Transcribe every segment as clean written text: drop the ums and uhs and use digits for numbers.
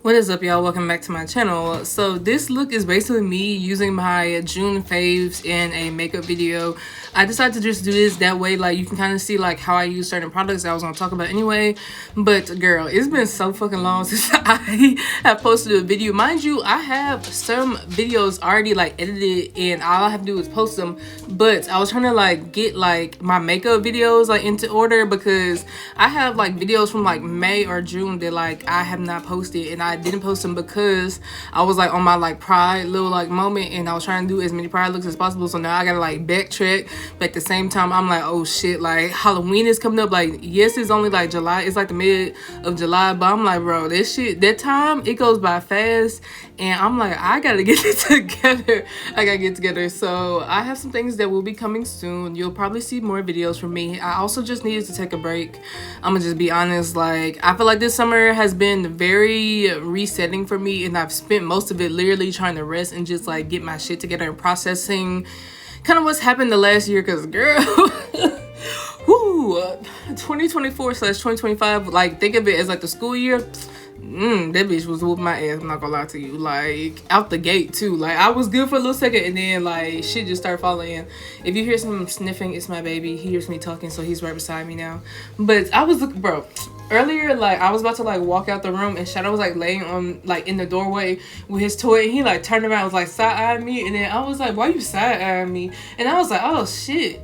What is up, y'all? Welcome back to my channel. So this look is basically me using my June Favs in a makeup video. I decided to just do this that way, like you can kind of see like how I use certain products that I was gonna talk about anyway. But girl, it's been so fucking long since I have posted a video. Mind you, I have some videos already like edited and all I have to do is post them. But I was trying to like get like my makeup videos like into order because I have like videos from like May or June that like I have not posted, and I didn't post them because I was like on my like pride little like moment and I was trying to do as many pride looks as possible. So now I gotta like backtrack, but at the same time I'm like, oh shit, like Halloween is coming up. Like yes, it's only like July, it's like the mid of July, but I'm like, bro, this shit, that time it goes by fast, and I'm like, I gotta get it together. I gotta get together. So I have some things that will be coming soon. You'll probably see more videos from me. I also just needed to take a break. I'm gonna just be honest, like I feel like this summer has been very resetting for me, and I've spent most of it literally trying to rest and just like get my shit together and processing kind of what's happened the last year. Because girl, whoo, 2024/2025, like think of it as like the school year. That bitch was whooping my ass, I'm not gonna lie to you, like out the gate too. Like I was good for a little second and then like shit just started falling in. If you hear some sniffing, it's my baby. He hears me talking, so he's right beside me now. But I was looking, bro, earlier, like I was about to like walk out the room and Shadow was like laying on like in the doorway with his toy, and he like turned around, was like side-eyeing me, and then I was like, why you side-eyeing me? And I was like, oh shit.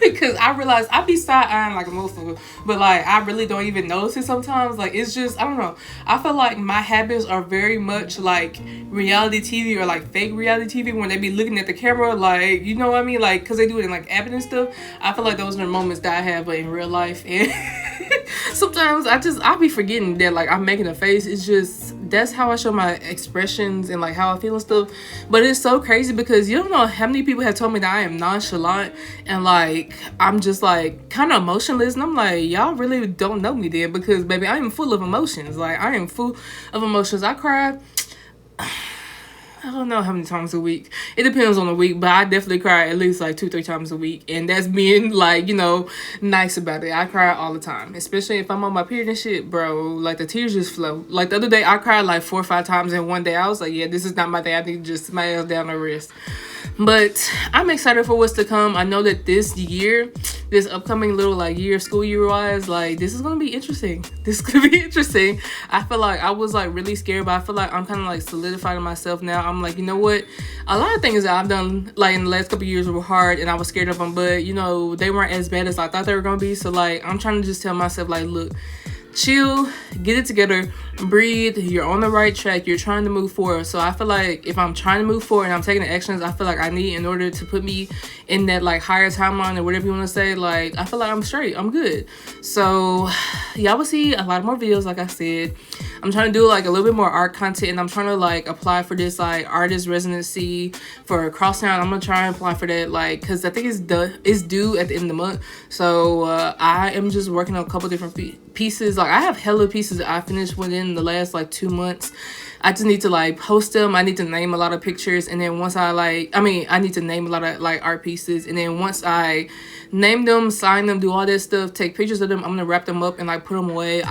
Because I realized I be side-eyeing like a motherfucker, but like I really don't even notice it sometimes. Like it's just, I don't know, I feel like my habits are very much like reality TV or like fake reality TV when they be looking at the camera, like, you know what I mean, like because they do it in like app and stuff. I feel like those are the moments that I have, but in real life, and sometimes I be forgetting that like I'm making a face. It's just, that's how I show my expressions and like how I feel and stuff. But it's so crazy because you don't know how many people have told me that I am nonchalant and like I'm just like kind of emotionless, and I'm like, y'all really don't know me then, because baby, I am full of emotions. Like I am full of emotions. I cry, I don't know how many times a week. It depends on the week, but I definitely cry at least like 2-3 times a week. And that's being like, you know, nice about it. I cry all the time, especially if I'm on my period and shit, bro. Like the tears just flow. Like the other day, I cried like 4 or 5 times in one day. I was like, yeah, this is not my day. I need to just smash down the wrist. But I'm excited for what's to come. I know that this year, this upcoming little like year, school year wise, like this is gonna be interesting. This could be interesting. I feel like I was like really scared, but I feel like I'm kind of like solidifying myself now. I'm like, you know what, a lot of things that I've done like in the last couple of years were hard and I was scared of them, but you know, they weren't as bad as I thought they were gonna be. So like I'm trying to just tell myself like, look, chill, get it together, breathe, you're on the right track, you're trying to move forward. So I feel like if I'm trying to move forward and I'm taking the actions I feel like I need in order to put me in that like higher timeline or whatever you want to say, like I feel like I'm straight, I'm good. So y'all will see a lot more videos. Like I said, I'm trying to do like a little bit more art content, and I'm trying to like apply for this like artist residency for Crosstown. I'm gonna try and apply for that, like because I think it's due at the end of the month. So I am just working on a couple different pieces. Like I have hella pieces that I finished within the last like 2 months. I just need to like post them. I need to name a lot of pictures, and then once I need to name a lot of like art pieces, and then once I name them, sign them, do all that stuff, take pictures of them, I'm gonna wrap them up and like put them away,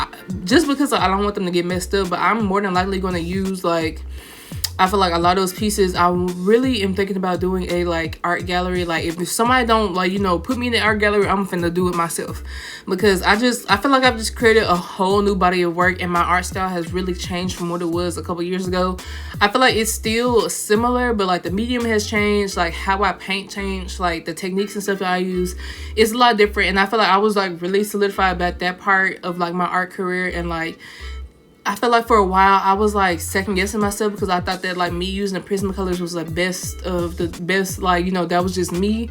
just because I don't want them to get messed up. But I'm more than likely gonna use like, I feel like a lot of those pieces, I really am thinking about doing a like art gallery. Like if somebody don't like, you know, put me in the art gallery, I'm finna do it myself, because I feel like I've just created a whole new body of work, and my art style has really changed from what it was a couple years ago. I feel like it's still similar, but like the medium has changed, like how I paint changed, like the techniques and stuff that I use is a lot different. And I feel like I was like really solidified about that part of like my art career, and like I felt like for a while I was like second guessing myself because I thought that like me using the Prismacolors was the best of the best, like, you know, that was just me.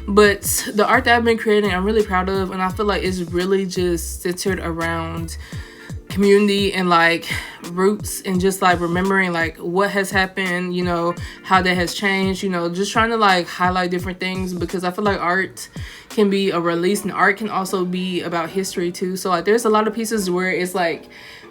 But the art that I've been creating, I'm really proud of, and I feel like it's really just centered around community and like roots, and just like remembering like what has happened, you know, how that has changed, you know, just trying to like highlight different things, because I feel like art can be a release, and art can also be about history too. So like there's a lot of pieces where it's like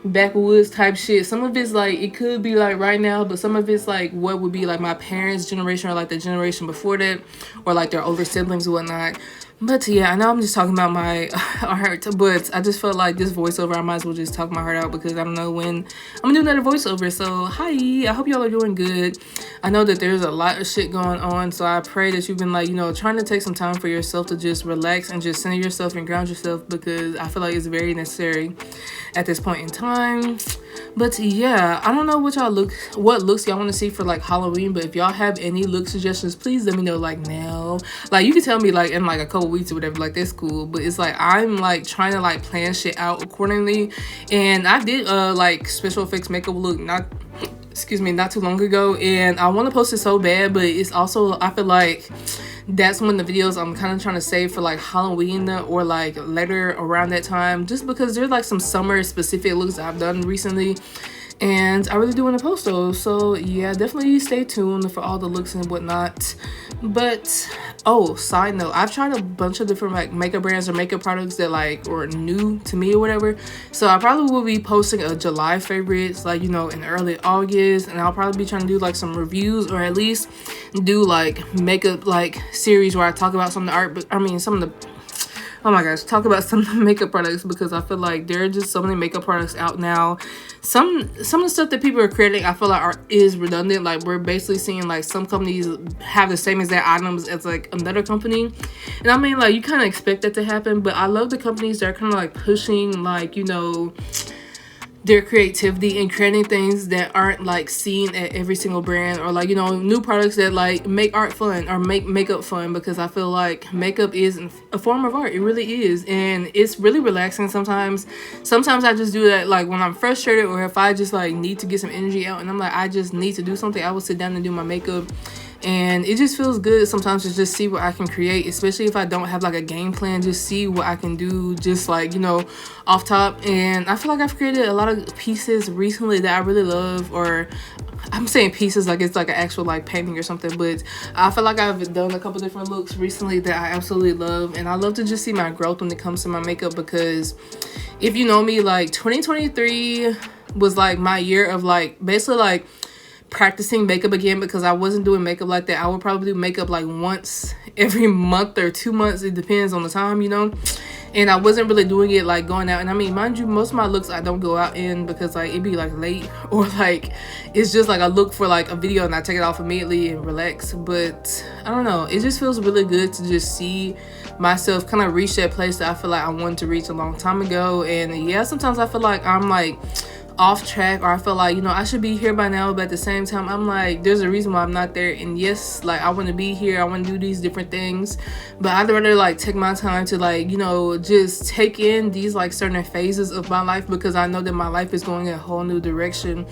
backwoods type shit. Some of it's like, it could be like right now, but some of it's like what would be like my parents' generation or like the generation before that, or like their older siblings and whatnot. But yeah, I know I'm just talking about my art, but I just felt like this voiceover, I might as well just talk my heart out because I don't know when I'm gonna do another voiceover. So hi, I hope y'all are doing good. I know that there's a lot of shit going on, so I pray that you've been like, you know, trying to take some time for yourself to just relax and just center yourself and ground yourself, because I feel like it's very necessary at this point in time. But yeah, I don't know what looks y'all want to see for like Halloween, but if y'all have any look suggestions, please let me know like now. Like you can tell me like in like a couple weeks or whatever, like that's cool. But it's like I'm like trying to like plan shit out accordingly. And I did like special effects makeup look not too long ago, and I want to post it so bad, but it's also, I feel like that's one of the videos I'm kind of trying to save for like Halloween or like later around that time, just because there's like some summer specific looks I've done recently, and I really do want to post those. So yeah, definitely stay tuned for all the looks and whatnot. But oh, side note, I've tried a bunch of different like makeup brands or makeup products that like were new to me or whatever. So I probably will be posting a July favorites, like, you know, in early August, and I'll probably be trying to do like some reviews, or at least do like makeup like series where I talk about some of the art, but I mean some of the, oh my gosh, talk about some of the makeup products, because I feel like there are just so many makeup products out now. Some of the stuff that people are creating, I feel like is redundant. Like we're basically seeing like some companies have the same exact items as like another company, and I mean like you kind of expect that to happen, but I love the companies that are kind of like pushing like, you know, their creativity and creating things that aren't like seen at every single brand, or like, you know, new products that like make art fun or make makeup fun, because I feel like makeup is a form of art. It really is, and it's really relaxing sometimes. Sometimes I just do that like when I'm frustrated, or if I just like need to get some energy out and I'm like, I just need to do something, I will sit down and do my makeup. And it just feels good sometimes to just see what I can create, especially if I don't have like a game plan, just see what I can do just like, you know, off top. And I feel like I've created a lot of pieces recently that I really love, or I'm saying pieces like it's like an actual like painting or something, but I feel like I've done a couple different looks recently that I absolutely love. And I love to just see my growth when it comes to my makeup, because if you know me, like 2023 was like my year of like basically like practicing makeup again, because I wasn't doing makeup like that. I would probably do makeup like once every month or 2 months, it depends on the time, you know. And I wasn't really doing it like going out. And I mean, mind you, most of my looks I don't go out in, because like it'd be like late, or like it's just like I look for like a video and I take it off immediately and relax. But I don't know, it just feels really good to just see myself kind of reach that place that I feel like I wanted to reach a long time ago. And yeah, sometimes I feel like I'm like off track, or I feel like, you know, I should be here by now, but at the same time I'm like, there's a reason why I'm not there. And yes, like I want to be here, I want to do these different things, but I'd rather like take my time to like, you know, just take in these like certain phases of my life, because I know that my life is going in a whole new direction.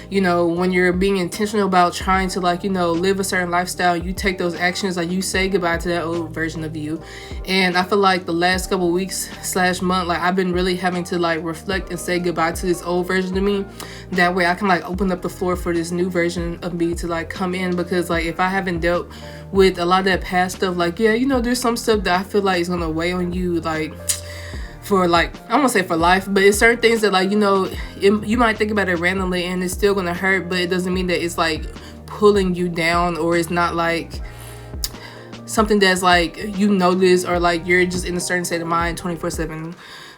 You know, when you're being intentional about trying to like, you know, live a certain lifestyle, you take those actions, like you say goodbye to that old version of you. And I feel like the last couple weeks / month, like I've been really having to like reflect and say goodbye to this old version of me. That way I can like open up the floor for this new version of me to like come in, because like if I haven't dealt with a lot of that past stuff, like yeah, you know, there's some stuff that I feel like is gonna weigh on you, like for like, I won't say for life, but it's certain things that like, you know, you might think about it randomly and it's still gonna hurt, but it doesn't mean that it's like pulling you down, or it's not like something that's like, you know this, or like you're just in a certain state of mind 24/7.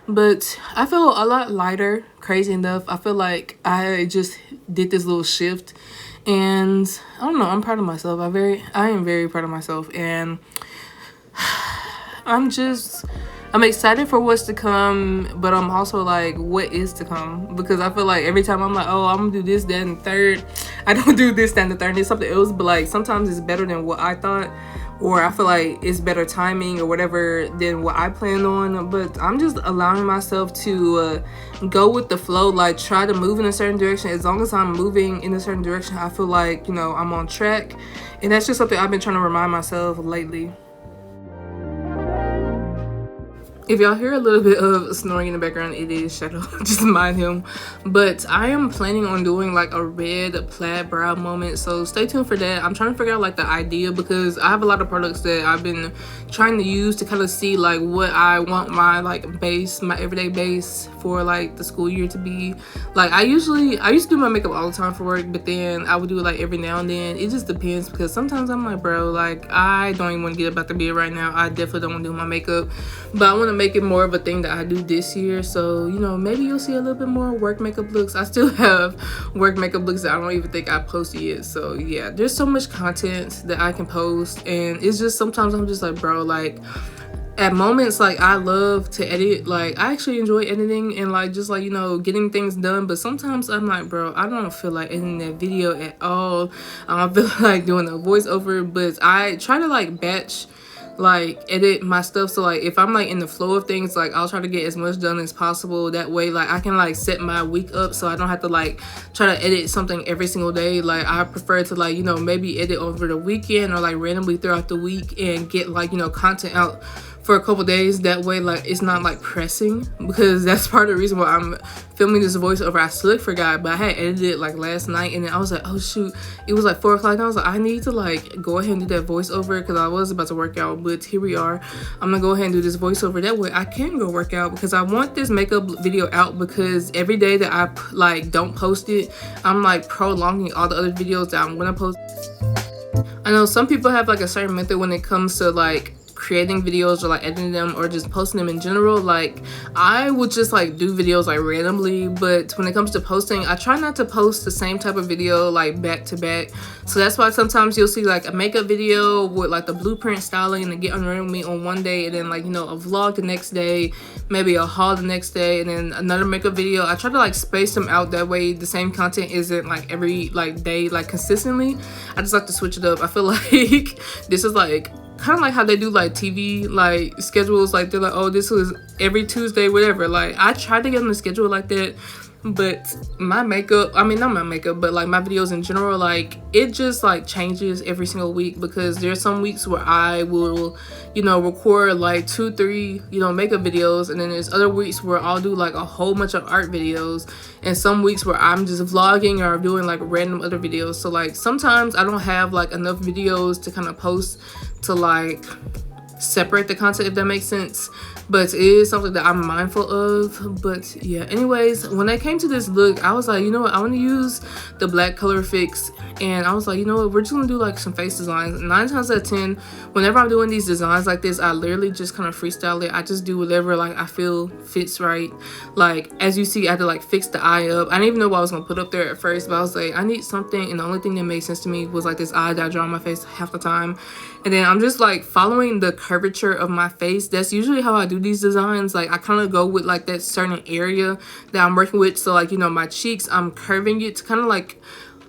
But I feel a lot lighter, crazy enough. I feel like I just did this little shift, and I don't know, I'm proud of myself. I am very proud of myself, and I'm excited for what's to come, but I'm also like, what is to come? Because I feel like every time I'm like, oh, I'm gonna do this, that, and the third, I don't do this, that, and the third, it's something else. But like sometimes it's better than what I thought, or I feel like it's better timing or whatever than what I planned on. But I'm just allowing myself to go with the flow, like try to move in a certain direction. As long as I'm moving in a certain direction, I feel like, you know, I'm on track. And that's just something I've been trying to remind myself lately. If y'all hear a little bit of snoring in the background, it is Shadow. Just mind him. But I am planning on doing like a red plaid brow moment, so stay tuned for that. I'm trying to figure out like the idea, because I have a lot of products that I've been trying to use to kind of see like what I want my like base, my everyday base for like the school year to be. Like I used to do my makeup all the time for work, but then I would do it like every now and then. It just depends, because sometimes I'm like, bro, like I don't even want to get up out the bed right now. I definitely don't want to do my makeup, but I want to make it more of a thing that I do this year. So you know, maybe you'll see a little bit more work makeup looks. I still have work makeup looks that I don't even think I posted yet. So yeah, there's so much content that I can post, and it's just sometimes I'm just like, bro, like at moments like I love to edit. Like I actually enjoy editing and like just like, you know, getting things done, but sometimes I'm like, bro, I don't feel like editing that video at all. I don't feel like doing a voiceover, but I try to like batch like edit my stuff. So like if I'm like in the flow of things, like I'll try to get as much done as possible. That way like I can like set my week up so I don't have to like try to edit something every single day. Like I prefer to like, you know, maybe edit over the weekend or like randomly throughout the week and get like, you know, content out for a couple days. That way like it's not like pressing, because that's part of the reason why I'm filming this voiceover. I still forgot, but I had edited it like last night, and then I was like, oh shoot, it was like 4 o'clock, and I was like, I need to like go ahead and do that voiceover, because I was about to work out, but here we are. I'm gonna go ahead and do this voiceover, that way I can go work out, because I want this makeup video out, because every day that I like don't post it, I'm like prolonging all the other videos that I'm gonna post. I know some people have like a certain method when it comes to like creating videos or like editing them or just posting them in general. Like I would just like do videos like randomly, but when it comes to posting, I try not to post the same type of video like back to back. So that's why sometimes you'll see like a makeup video with like the blueprint styling and get unreal with me on one day, and then like, you know, a vlog the next day, maybe a haul the next day, and then another makeup video. I try to like space them out, that way the same content isn't like every like day like consistently. I just like to switch it up. I feel like this is like kind of like how they do like TV like schedules. Like they're like, oh, this was every Tuesday, whatever. Like I tried to get on the schedule like that, but my makeup, I mean not my makeup, but like my videos in general, like it just like changes every single week, because there's some weeks where I will, you know, record like 2-3, you know, makeup videos, and then there's other weeks where I'll do like a whole bunch of art videos, and some weeks where I'm just vlogging or doing like random other videos. So like sometimes I don't have like enough videos to kind of post to like separate the content, if that makes sense, but it is something that I'm mindful of. But yeah, anyways, when I came to this look, I was like, you know what, I want to use the black color fix, and I was like, you know what, we're just gonna do like some face designs. 9 times out of 10, whenever I'm doing these designs like this, I literally just kind of freestyle it. I just do whatever like I feel fits right. Like as you see, I had to like fix the eye up. I didn't even know what I was gonna put up there at first, but I was like, I need something, and the only thing that made sense to me was like this eye that I draw on my face half the time. And then I'm just like following the curvature of my face. That's usually how I do these designs. Like I kind of go with like that certain area that I'm working with. So like, you know, my cheeks, I'm curving it to kind of like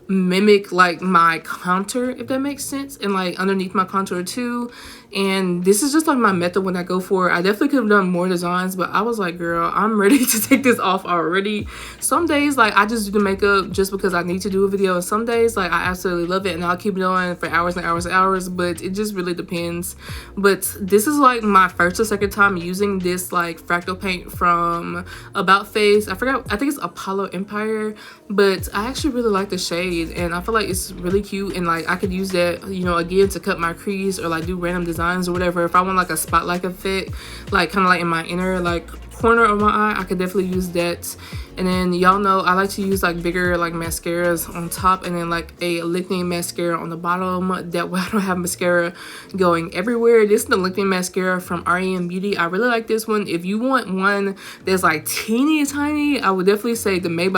mimic like my contour, if that makes sense, and like underneath my contour too. And this is just like my method when I go for it. I definitely could have done more designs, but I was like, girl, I'm ready to take this off already. Some days like I just do the makeup just because I need to do a video, and some days like I absolutely love it and I'll keep it on for hours and hours and hours, but it just really depends. But this is like my first or second time using this like fractal paint from About Face. I forgot, I think it's Apollo Empire, but I actually really like the shade, and I feel like it's really cute, and like I could use that, you know, again to cut my crease or like do random designs or whatever. If I want like a spotlight effect, like kind of like in my inner like corner of my eye, I could definitely use that. And then y'all know I like to use like bigger like mascaras on top, and then like a lifting mascara on the bottom. That way I don't have mascara going everywhere. This is the lifting mascara from REM Beauty. I really like this one. If you want one that's like teeny tiny, I would definitely say the Made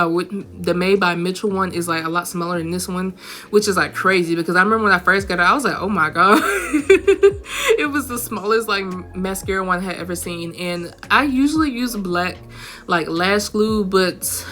by Mitchell one is like a lot smaller than this one, which is like crazy, because I remember when I first got it, I was like, oh my god. It was the smallest like mascara one I had ever seen. And I usually use black like lash glue, but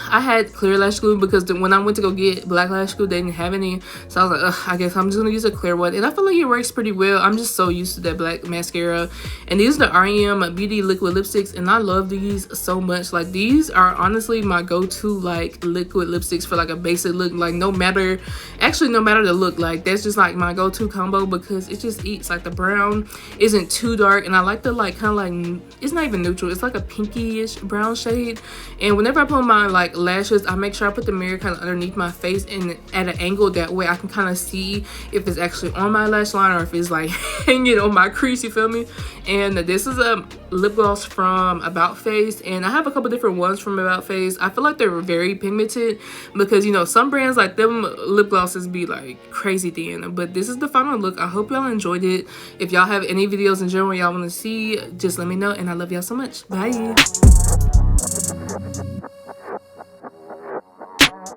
I had clear lash glue because when I went to go get black lash glue, they didn't have any. So I was like, ugh, I guess I'm just gonna use a clear one, and I feel like it works pretty well. I'm just so used to that black mascara. And these are the REM Beauty liquid lipsticks, and I love these so much. Like these are honestly my go-to like liquid lipsticks for like a basic look. Like no matter the look, like that's just like my go-to combo, because it just eats like the brown brown isn't too dark, and I like the like kind of like, it's not even neutral, it's like a pinky-ish brown shade. And whenever I put on my like lashes, I make sure I put the mirror kind of underneath my face and at an angle, that way I can kind of see if it's actually on my lash line or if it's like hanging on my crease, you feel me? And this is a lip gloss from About Face, and I have a couple different ones from About Face. I feel like they're very pigmented because, you know, some brands like them lip glosses be like crazy thin, but this is the final look. I hope y'all enjoyed it. If y'all have any videos in general y'all want to see, just let me know, and I love y'all so much. Bye.